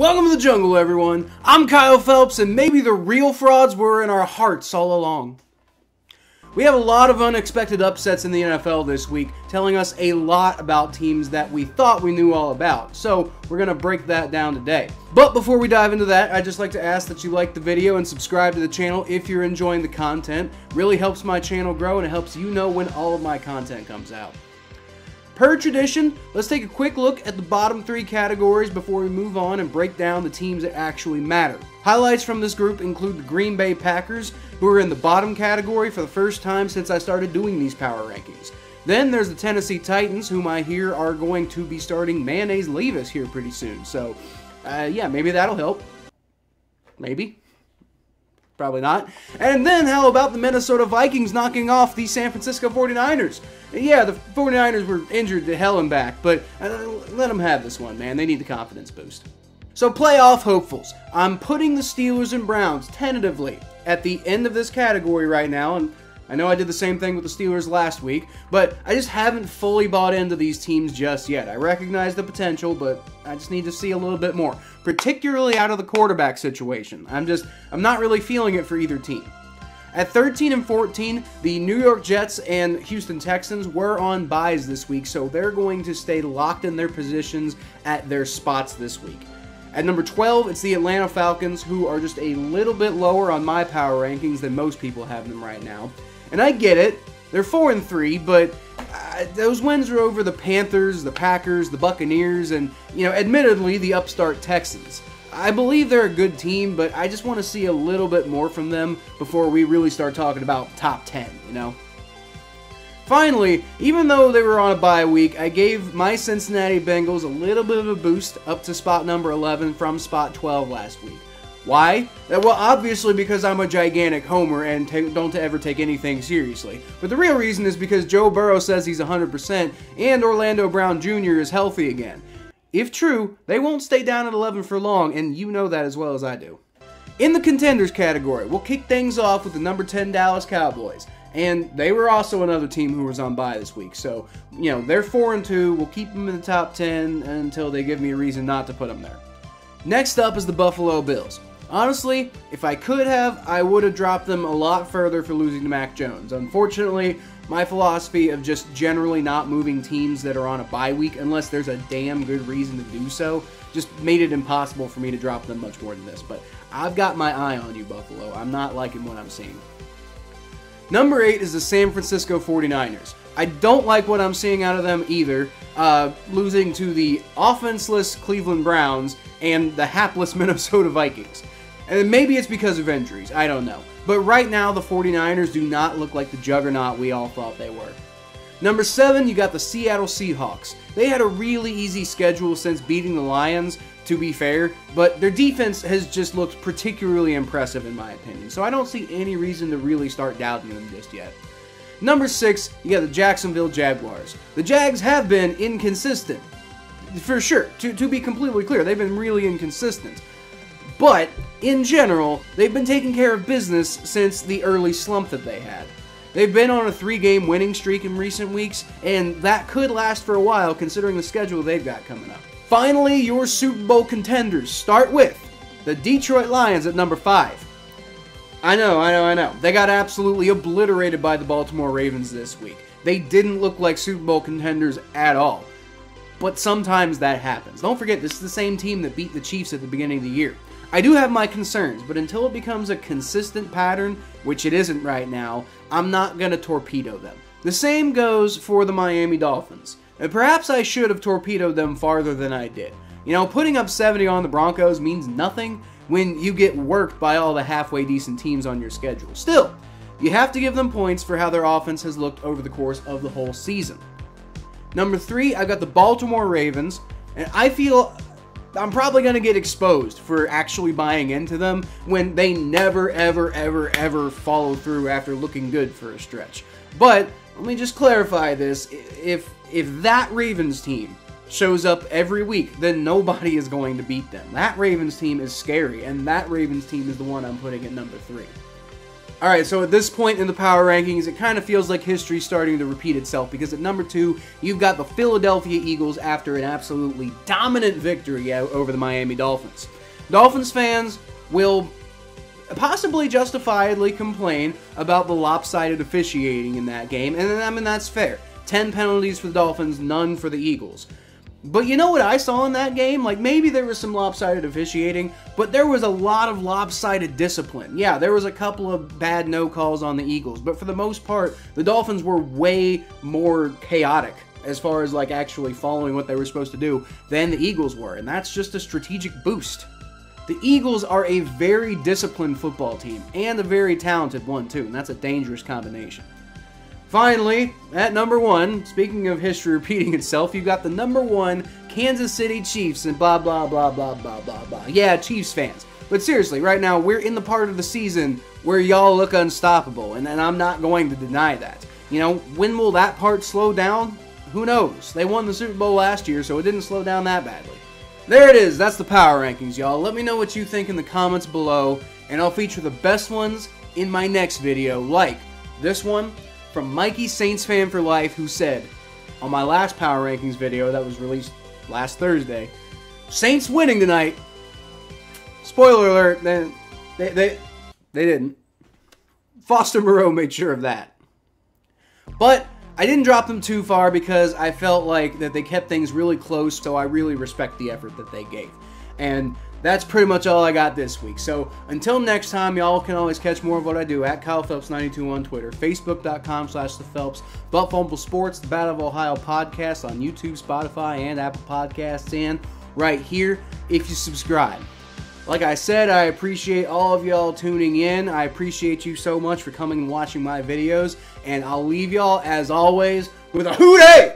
Welcome to the jungle, everyone. I'm Kyle Phelps, and maybe the real frauds were in our hearts all along. We have a lot of unexpected upsets in the NFL this week, telling us a lot about teams that we thought we knew all about. So, we're going to break that down today. But before we dive into that, I'd just like to ask that you like the video and subscribe to the channel if you're enjoying the content. It really helps my channel grow, and it helps you know when all of my content comes out. Per tradition, let's take a quick look at the bottom three categories before we move on and break down the teams that actually matter. Highlights from this group include the Green Bay Packers, who are in the bottom category for the first time since I started doing these power rankings. Then there's the Tennessee Titans, whom I hear are going to be starting Mayonnaise Levis here pretty soon. So, yeah, maybe that'll help. Maybe. Probably not. And then how about the Minnesota Vikings knocking off the San Francisco 49ers? Yeah, the 49ers were injured to hell and back, but let them have this one, man. They need the confidence boost. So playoff hopefuls. I'm putting the Steelers and Browns tentatively at the end of this category right now, and I know I did the same thing with the Steelers last week, but I just haven't fully bought into these teams just yet. I recognize the potential, but I just need to see a little bit more, particularly out of the quarterback situation. I'm not really feeling it for either team. At 13 and 14, the New York Jets and Houston Texans were on byes this week, so they're going to stay locked in their positions at their spots this week. At number 12, it's the Atlanta Falcons, who are just a little bit lower on my power rankings than most people have them right now. And I get it, they're 4 and 3, but those wins are over the Panthers, the Packers, the Buccaneers, and, admittedly, the upstart Texans. I believe they're a good team, but I just want to see a little bit more from them before we really start talking about top 10, Finally, even though they were on a bye week, I gave my Cincinnati Bengals a little bit of a boost up to spot number 11 from spot 12 last week. Why? Well, obviously because I'm a gigantic homer and don't ever take anything seriously. But the real reason is because Joe Burrow says he's 100% and Orlando Brown Jr. is healthy again. If true, they won't stay down at 11 for long, and you know that as well as I do. In the contenders category, we'll kick things off with the number 10 Dallas Cowboys. And they were also another team who was on bye this week. So, they're 4 and 2. We'll keep them in the top 10 until they give me a reason not to put them there. Next up is the Buffalo Bills. Honestly, if I could have, I would have dropped them a lot further for losing to Mac Jones. Unfortunately, my philosophy of just generally not moving teams that are on a bye week unless there's a damn good reason to do so just made it impossible for me to drop them much more than this. But I've got my eye on you, Buffalo. I'm not liking what I'm seeing. Number 8 is the San Francisco 49ers. I don't like what I'm seeing out of them either, losing to the offenseless Cleveland Browns and the hapless Minnesota Vikings. And maybe it's because of injuries, I don't know. But right now, the 49ers do not look like the juggernaut we all thought they were. Number 7, you got the Seattle Seahawks. They had a really easy schedule since beating the Lions, to be fair, but their defense has just looked particularly impressive in my opinion, so I don't see any reason to really start doubting them just yet. Number 6, you got the Jacksonville Jaguars. The Jags have been inconsistent, for sure. To be completely clear, they've been really inconsistent. But, in general, they've been taking care of business since the early slump that they had. They've been on a 3-game winning streak in recent weeks, and that could last for a while considering the schedule they've got coming up. Finally, your Super Bowl contenders start with the Detroit Lions at number 5. I know. They got absolutely obliterated by the Baltimore Ravens this week. They didn't look like Super Bowl contenders at all. But sometimes that happens. Don't forget, this is the same team that beat the Chiefs at the beginning of the year. I do have my concerns, but until it becomes a consistent pattern, which it isn't right now, I'm not going to torpedo them. The same goes for the Miami Dolphins. And perhaps I should have torpedoed them farther than I did. Putting up 70 on the Broncos means nothing when you get worked by all the halfway decent teams on your schedule. Still, you have to give them points for how their offense has looked over the course of the whole season. Number 3, I've got the Baltimore Ravens, and I feel I'm probably going to get exposed for actually buying into them when they never, ever follow through after looking good for a stretch. But, let me just clarify this, if that Ravens team shows up every week, then nobody is going to beat them. That Ravens team is scary, and that Ravens team is the one I'm putting at number 3. Alright, so at this point in the power rankings, it kind of feels like history's starting to repeat itself, because at number 2, you've got the Philadelphia Eagles after an absolutely dominant victory over the Miami Dolphins. Dolphins fans will possibly justifiably complain about the lopsided officiating in that game, and I mean, that's fair. 10 penalties for the Dolphins, none for the Eagles. But you know what I saw in that game? Like, maybe there was some lopsided officiating, but there was a lot of lopsided discipline. Yeah, there was a couple of bad no calls on the Eagles, but for the most part, the Dolphins were way more chaotic as far as, like, actually following what they were supposed to do than the Eagles were, and that's just a strategic boost. The Eagles are a very disciplined football team, and a very talented one, too, and that's a dangerous combination. Finally, at number 1, speaking of history repeating itself, you got the number 1 Kansas City Chiefs and blah, blah, blah, blah, blah, blah, blah. Yeah, Chiefs fans. But seriously, right now, we're in the part of the season where y'all look unstoppable, and I'm not going to deny that. You know, when will that part slow down? Who knows? They won the Super Bowl last year, so it didn't slow down that badly. There it is. That's the power rankings, y'all. Let me know what you think in the comments below, and I'll feature the best ones in my next video, like this one from Mikey Saints Fan for Life, who said, on my last power rankings video that was released last Thursday, Saints winning tonight. Spoiler alert, they didn't. Foster Moreau made sure of that. But I didn't drop them too far because I felt like that they kept things really close, so I really respect the effort that they gave. And that's pretty much all I got this week. So until next time, y'all can always catch more of what I do at Kyle Phelps92 on Twitter, Facebook.com/ThePhelps, Butt Fumble Sports, the Battle of Ohio podcast on YouTube, Spotify, and Apple Podcasts, and right here if you subscribe. Like I said, I appreciate all of y'all tuning in. I appreciate you so much for coming and watching my videos, and I'll leave y'all, as always, with a hootie!